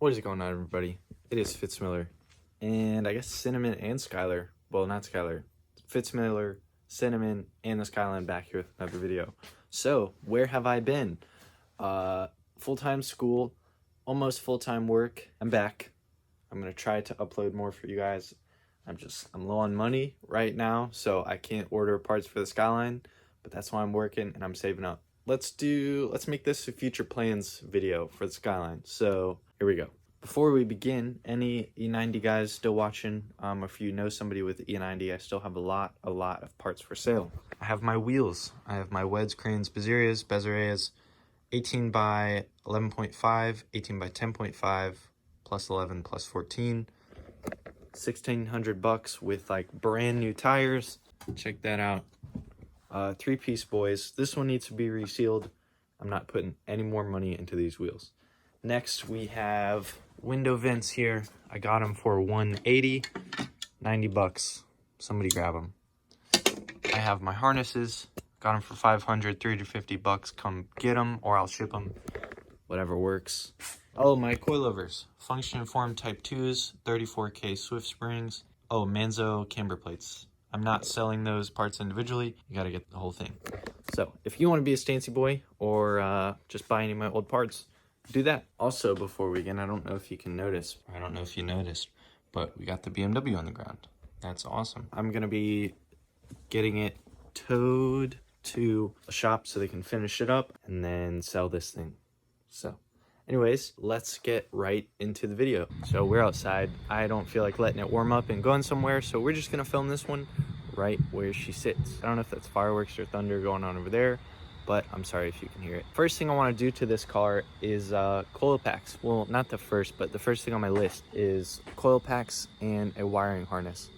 What is going on, everybody? It is Fitz Miller, and I guess Cinnamon and Skylar. Well, not Skylar. Fitz Miller, Cinnamon, and the Skyline back here with another video. So, where have I been? Full-time school, almost full-time work. I'm back. I'm gonna try to upload more for you guys. I'm low on money right now, so I can't order parts for the Skyline, but that's why I'm working and I'm saving up. Let's make this a future plans video for the Skyline. So here we go. Before we begin, any E90 guys still watching, if you know somebody with E90, I still have a lot of parts for sale. I have my wheels. I have my Weds, Cranes, Bezereas, 18 by 11.5, 18 by 10.5, plus 11, plus 14. $1,600 with like brand new tires. Check that out. Three-piece boys. This one needs to be resealed. I'm not putting any more money into these wheels. Next, we have window vents here. I got them for $180, $90. Somebody grab them. I have my harnesses. Got them for $500, $350. Come get them, or I'll ship them. Whatever works. Oh, my coilovers. Function Form Type 2s, 34K Swift springs. Oh, Manzo camber plates. I'm not selling those parts individually. You gotta get the whole thing. So if you want to be a Stancy boy or just buy any of my old parts, do that. Also, before we begin, I don't know if you can notice, or I don't know if you noticed, but we got the BMW on the ground. That's awesome. I'm gonna be getting it towed to a shop so they can finish it up and then sell this thing. So anyways, let's get right into the video. So we're outside. I don't feel like letting it warm up and going somewhere, so we're just gonna film this one right where she sits. I don't know if that's fireworks or thunder going on over there, but I'm sorry if you can hear it. First thing I want to do to this car is coil packs. Well, not the first, but the first thing on my list is coil packs and a wiring harness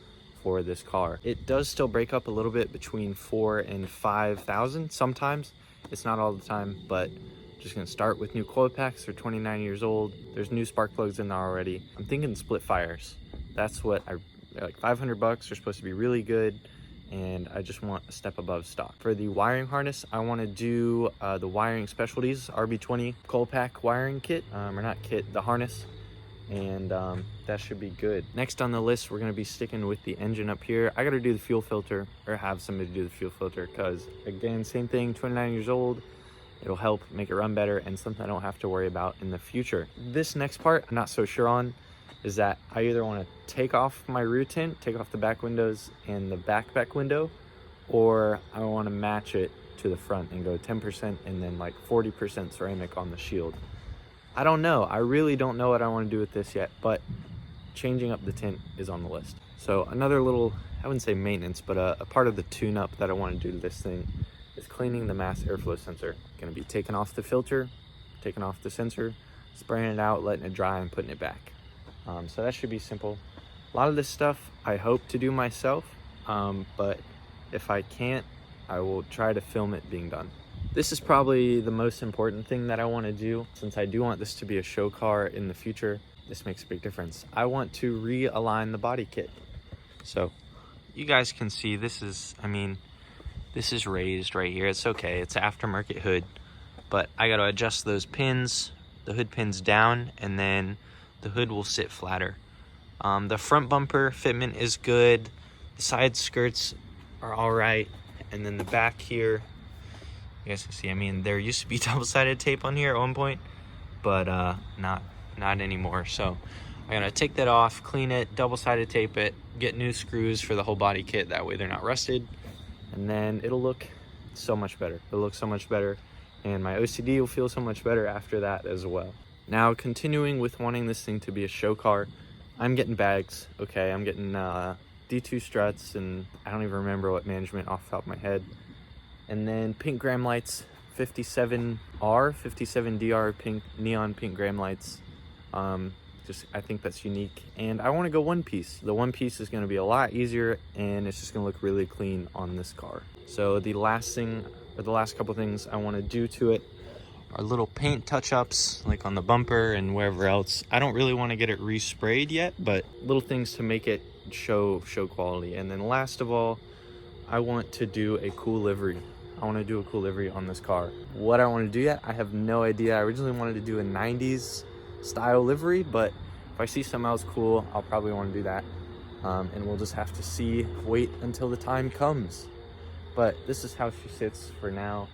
for this car. It does still break up a little bit between 4,000 and 5,000 sometimes. It's not all the time, but just gonna start with new coil packs. They're 29 years old. There's new spark plugs in there already. I'm thinking split fires. That's what they're like $500. They're supposed to be really good, and I just want a step above stock. For the wiring harness, I want to do the Wiring Specialties RB20 coil pack wiring kit, or not kit, the harness, and that should be good. Next on the list, we're gonna be sticking with the engine up here. I gotta do the fuel filter, or have somebody do the fuel filter, because again, same thing, 29 years old. It'll help make it run better and something I don't have to worry about in the future. This next part, I'm not so sure on, is that I either want to take off my rear tint, take off the back windows and the back window, or I want to match it to the front and go 10% and then like 40% ceramic on the shield. I don't know. I really don't know what I want to do with this yet, but changing up the tint is on the list. So another little, I wouldn't say maintenance, but a part of the tune-up that I want to do to this thing is cleaning the mass airflow sensor. Gonna be taking off the filter, taking off the sensor, spraying it out, letting it dry, and putting it back. So that should be simple. A lot of this stuff I hope to do myself, but if I can't, I will try to film it being done. This is probably the most important thing that I want to do, since I do want this to be a show car in the future. This makes a big difference. I want to realign the body kit. So you guys can see this is, this is raised right here. It's okay, it's aftermarket hood, but I gotta adjust those pins, the hood pins down, and then the hood will sit flatter. The front bumper fitment is good. The side skirts are all right. And then the back here, you guys can see, there used to be double-sided tape on here at one point, but not anymore. So I'm gonna take that off, clean it, double-sided tape it, get new screws for the whole body kit. That way they're not rusted. And then it'll look so much better. It'll look so much better, and my OCD will feel so much better after that as well. Now, continuing with wanting this thing to be a show car, I'm getting bags. Okay, I'm getting D2 struts, and I don't even remember what management off the top of my head. And then pink gram lights, 57R, 57DR pink, neon pink gram lights. I think that's unique, and I want to go one piece. The one piece is going to be a lot easier, and it's just going to look really clean on this car. So the last thing, or the last couple things I want to do to it are little paint touch-ups, like on the bumper and wherever else. I don't really want to get it resprayed yet, but little things to make it show quality. And then last of all, I want to do a cool livery. I want to do a cool livery on this car. What I want to do yet, I have no idea. I originally wanted to do a 90s style livery, but if I see something else cool, I'll probably want to do that. And we'll just have to wait until the time comes. But this is how she sits for now.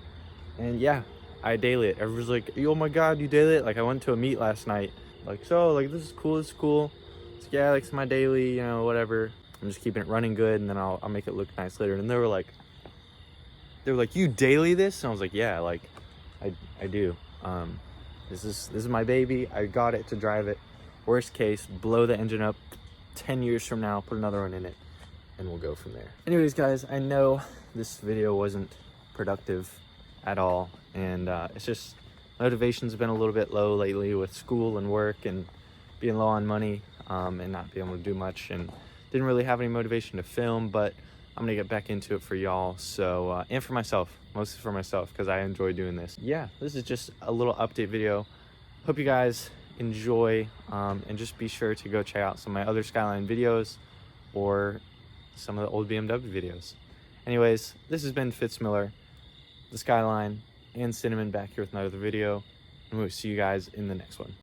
And yeah, I daily it. Everyone's like, oh my God, you daily it? Like, I went to a meet last night. Like, so, like, this is cool, this is cool. It's, yeah, like, it's my daily, you know, whatever. I'm just keeping it running good, and then I'll make it look nice later. And they were like, you daily this? And I was like, yeah, like, I do. This is my baby. I got it to drive it. Worst case, blow the engine up 10 years from now, put another one in it, and we'll go from there. Anyways, guys, I know this video wasn't productive at all, and it's just motivation's been a little bit low lately with school and work and being low on money, and not being able to do much, and didn't really have any motivation to film, but I'm gonna get back into it for y'all. So and for myself, mostly for myself, because I enjoy doing this. Yeah, this is just a little update video. Hope you guys enjoy, and just be sure to go check out some of my other Skyline videos or some of the old BMW videos. Anyways, this has been Fitz Miller, the Skyline, and Cinnamon back here with another video, and we'll see you guys in the next one.